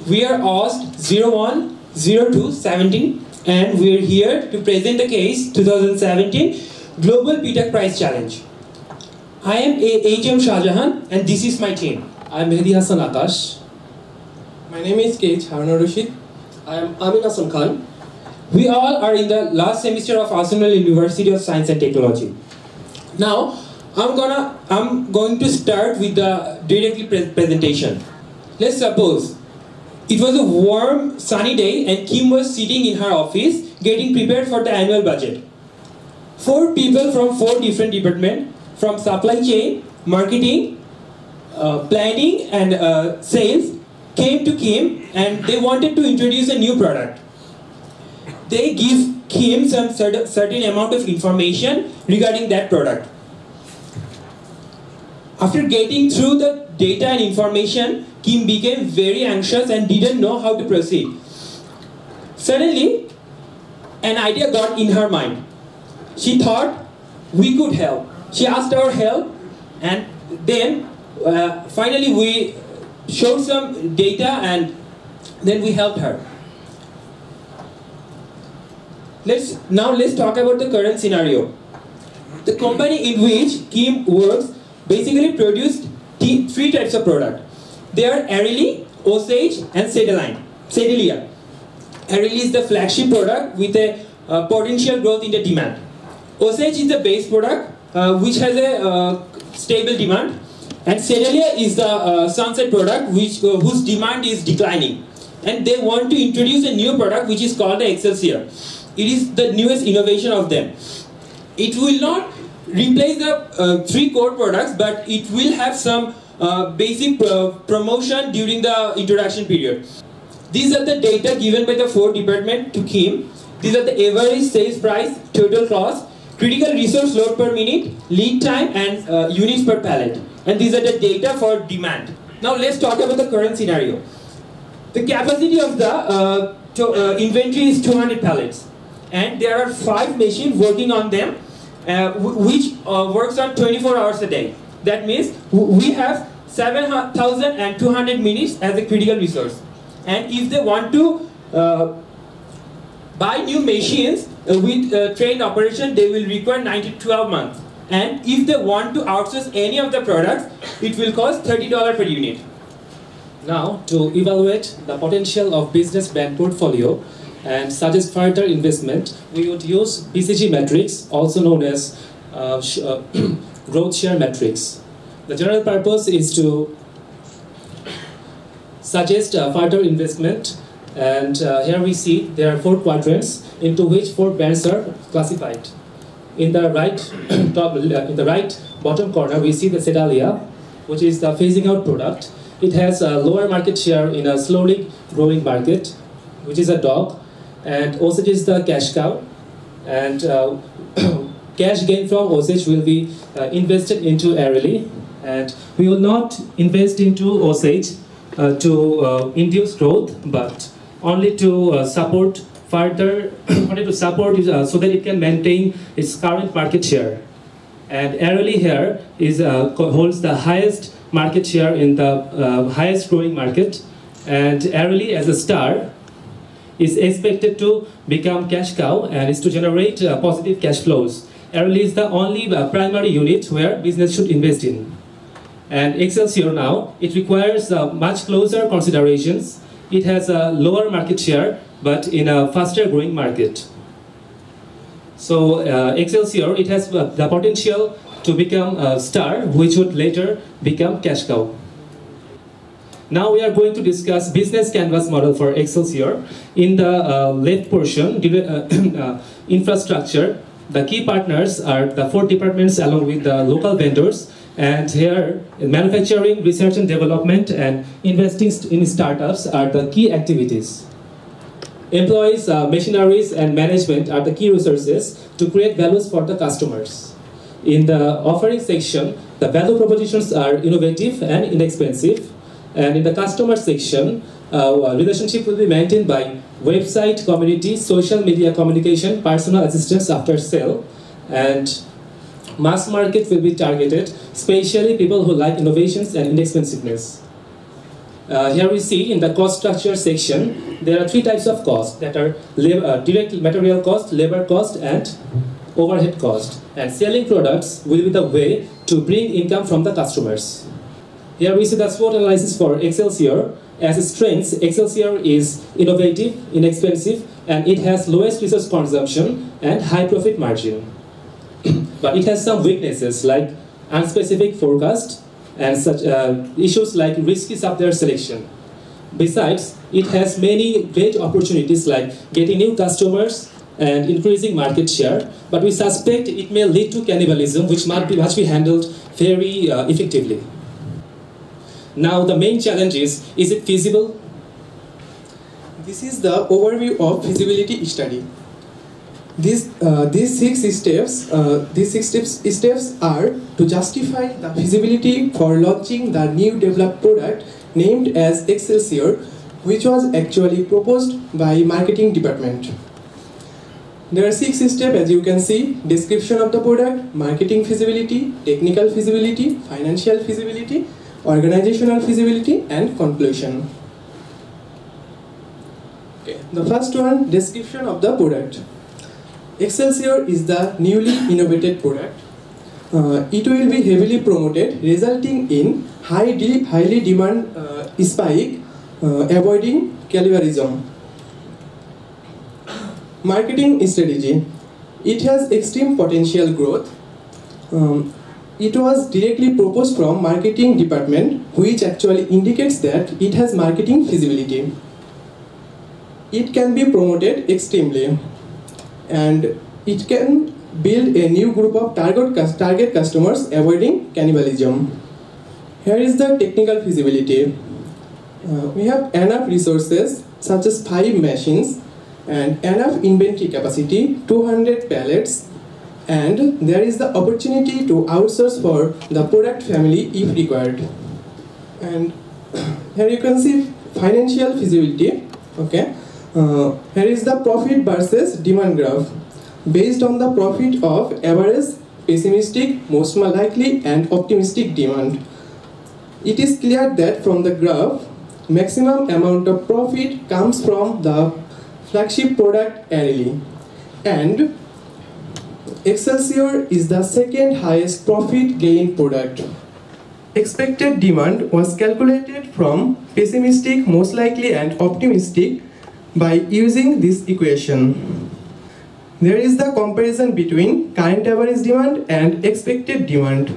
We are AUST-0102-17 and we are here to present the case 2017 Global PtakPrize Challenge. I am H.M. Shahjahan and this is my team. I am Mehdi Hassan Akash. My name is K. Haruna Rashid. I am Amin Hassan Khan. We all are in the last semester of Arsenal University of Science and Technology. Now, I'm going to start with the directly presentation. Let's suppose it was a warm, sunny day and Kim was sitting in her office getting prepared for the annual budget. 4 people from 4 different departments, from supply chain, marketing, planning and sales came to Kim and they wanted to introduce a new product. They give Kim some certain amount of information regarding that product. After getting through the data and information, Kim became very anxious and didn't know how to proceed. Suddenly, an idea got in her mind. She thought we could help. She asked our help and then finally we showed some data and then we helped her. Let's talk about the current scenario. The company in which Kim works basically produced 3 types of product. They are Arely, Osage and Sedalia. Arely is the flagship product with a potential growth in the demand. Osage is the base product which has a stable demand. And Sedalia is the sunset product whose demand is declining. And they want to introduce a new product which is called the Excelsior. It is the newest innovation of them. It will not replace the 3 core products, but it will have some basic promotion during the introduction period. These are the data given by the 4 departments to Kim. These are the average sales price, total cost, critical resource load per minute, lead time and units per pallet. And these are the data for demand. Now let's talk about the current scenario. The capacity of the inventory is 200 pallets. And there are 5 machines working on them which works on 24 hours a day. That means we have 7,200 minutes as a critical resource. And if they want to buy new machines with trained operation, they will require 9 to 12 months. And if they want to outsource any of the products, it will cost $30 per unit. Now, to evaluate the potential of business brand portfolio and suggest further investment, we would use BCG matrix, also known as growth share matrix. The general purpose is to suggest further investment, and here we see there are 4 quadrants into which 4 bands are classified. In the right bottom corner, we see the Sedalia, which is the phasing out product. It has a lower market share in a slowly growing market, which is a dog. And Osage is the cash cow, and cash gain from Osage will be invested into Arely, and we will not invest into Osage to induce growth, but only to support further, so that it can maintain its current market share. And Arely here holds the highest market share in the highest growing market, and Arely as a star is expected to become cash cow and is to generate positive cash flows. Arely is the only primary unit where business should invest in. And Excelsior now, it requires much closer considerations. It has a lower market share, but in a faster growing market. So Excelsior, it has the potential to become a star, which would later become cash cow. Now we are going to discuss business canvas model for Excelsior. In the left portion, infrastructure, the key partners are the 4 departments along with the local vendors. And here, manufacturing, research and development, and investing in startups are the key activities. Employees, machineries, and management are the key resources to create values for the customers. In the offering section, the value propositions are innovative and inexpensive. And in the customer section, relationship will be maintained by website, community, social media communication, personal assistance after sale, and mass market will be targeted, especially people who like innovations and inexpensiveness. Here we see in the cost structure section, there are three types of costs that are direct material cost, labor cost, and overhead cost. And selling products will be the way to bring income from the customers. Here we see the SWOT analysis for Excelsior. As strengths, Excelsior is innovative, inexpensive, and it has lowest resource consumption and high profit margin. But it has some weaknesses like unspecific forecast and such issues like risky supplier selection. Besides, it has many great opportunities like getting new customers and increasing market share, but we suspect it may lead to cannibalism, which must be handled very effectively. Now the main challenge is it feasible? This is the overview of feasibility study. These six steps are to justify the feasibility for launching the new developed product named as Excelsior, which was actually proposed by marketing department. There are 6 steps, as you can see: description of the product, marketing feasibility, technical feasibility, financial feasibility, organizational feasibility, and conclusion. Okay. The first one, description of the product. Excelsior is the newly innovated product. It will be heavily promoted, resulting in highly demand spike, avoiding cannibalism. Marketing strategy. It has extreme potential growth. It was directly proposed from marketing department, which actually indicates that it has marketing feasibility. It can be promoted extremely, and it can build a new group of target customers, avoiding cannibalism. Here is the technical feasibility. We have enough resources such as 5 machines and enough inventory capacity, 200 pallets, and there is the opportunity to outsource for the product family if required. And here you can see financial feasibility. Okay. Here is the profit versus demand graph. Based on the profit of average, pessimistic, most likely, and optimistic demand, it is clear that from the graph, maximum amount of profit comes from the flagship product Arely, and Excelsior is the second highest profit gain product. Expected demand was calculated from pessimistic, most likely, and optimistic by using this equation. There is the comparison between current average demand and expected demand.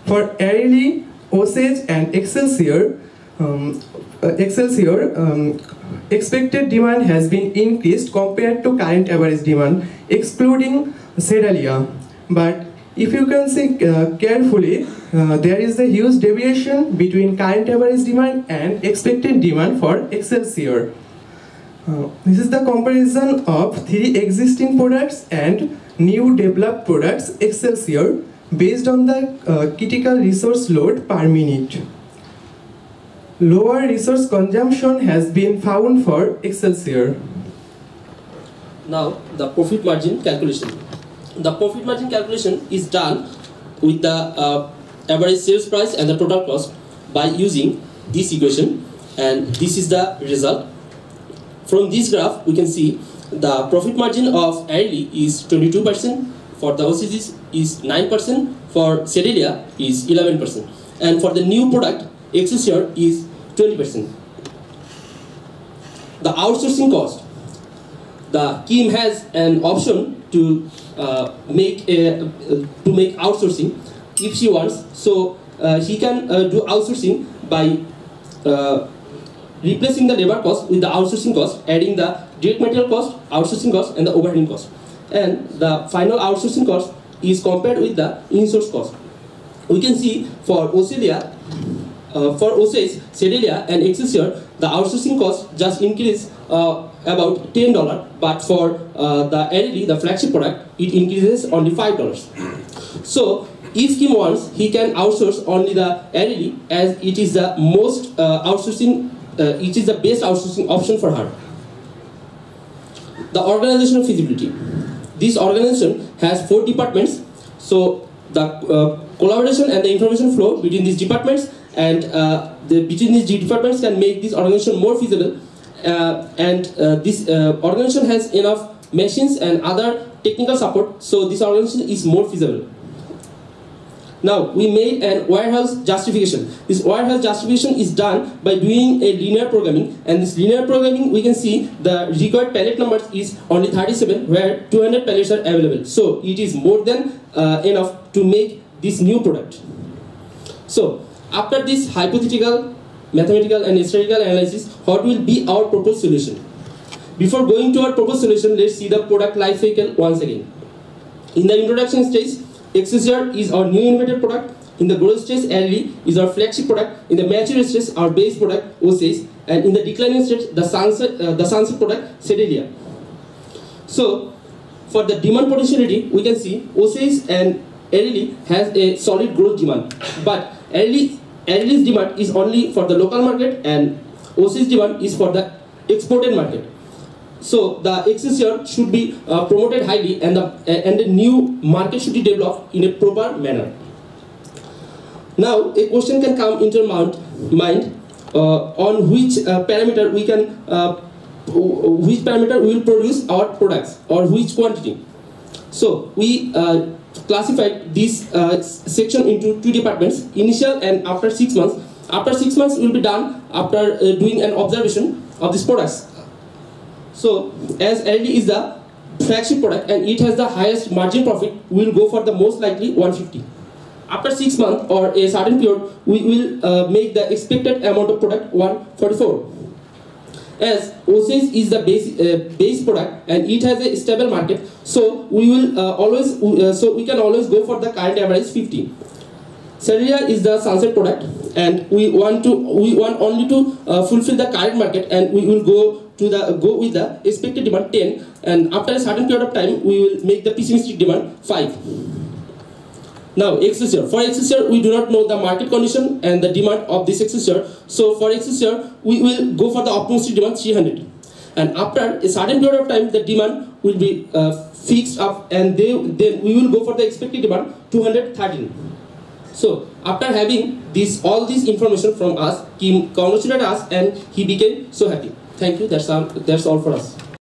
For Arely, Osage, and Excelsior, expected demand has been increased compared to current average demand, excluding Sedalia. But if you can see carefully, there is a huge deviation between current average demand and expected demand for Excelsior. This is the comparison of 3 existing products and new developed products Excelsior based on the critical resource load per minute. Lower resource consumption has been found for Excelsior. Now the profit margin calculation. The profit margin calculation is done with the average sales price and the total cost by using this equation, and this is the result. From this graph, we can see the profit margin of Arely is 22%, for the OCGs is 9%, for Sedalia is 11%, and for the new product Excelsior is 20%. The outsourcing cost. The KIM has an option to make outsourcing if she wants. So he can do outsourcing by replacing the labor cost with the outsourcing cost, adding the direct material cost, outsourcing cost, and the overhead cost. And the final outsourcing cost is compared with the in-source cost. We can see for Osage, Sedalia, and Excelsior, the outsourcing cost just increased about $10, but for the Arely, the flagship product, it increases only $5. So if Kim wants, he can outsource only the Arely, as it is the most it is the best outsourcing option for her. The organizational feasibility. This organization has 4 departments, so the collaboration and the information flow between these departments and between these departments can make this organization more feasible, and this organization has enough machines and other technical support, so this organization is more feasible. Now we made a warehouse justification. This warehouse justification is done by doing a linear programming, and this linear programming we can see the required pallet numbers is only 37 where 200 pallets are available. So it is more than enough to make this new product. So after this hypothetical, mathematical and statistical analysis, what will be our proposed solution? Before going to our proposed solution, let's see the product life cycle once again. In the introduction stage, SCNext is our new innovative product. In the growth stage, LED is our flagship product. In the mature stage, our base product, OSAs. And in the declining stage, the sunset product, SCNext. So, for the demand potentiality, we can see OSAs and LED has a solid growth demand. But LED's demand is only for the local market, and OSA's demand is for the exported market. So the SCNext should be promoted highly, and the new market should be developed in a proper manner. Now a question can come into mind on which parameter we can we will produce our products, or which quantity. So we classified this section into two departments: initial and after 6 months. After 6 months will be done after doing an observation of these products. So, as LED is the flagship product and it has the highest margin profit, we will go for the most likely 150. After 6 months or a certain period, we will make the expected amount of product 144. As OSAs is the base product and it has a stable market, so we will we can always go for the current average 50. SCNext is the sunset product, and we want only to fulfill the current market, and we will go with the expected demand 10, and after a certain period of time we will make the pessimistic demand 5. Now SCNext. For SCNext we do not know the market condition and the demand of this SCNext, so for SCNext we will go for the optimistic demand 300, and after a certain period of time the demand will be fixed up, and then we will go for the expected demand 213. So after having all this information from us, Kim congratulated us and he became so happy. Thank you. That's all for us.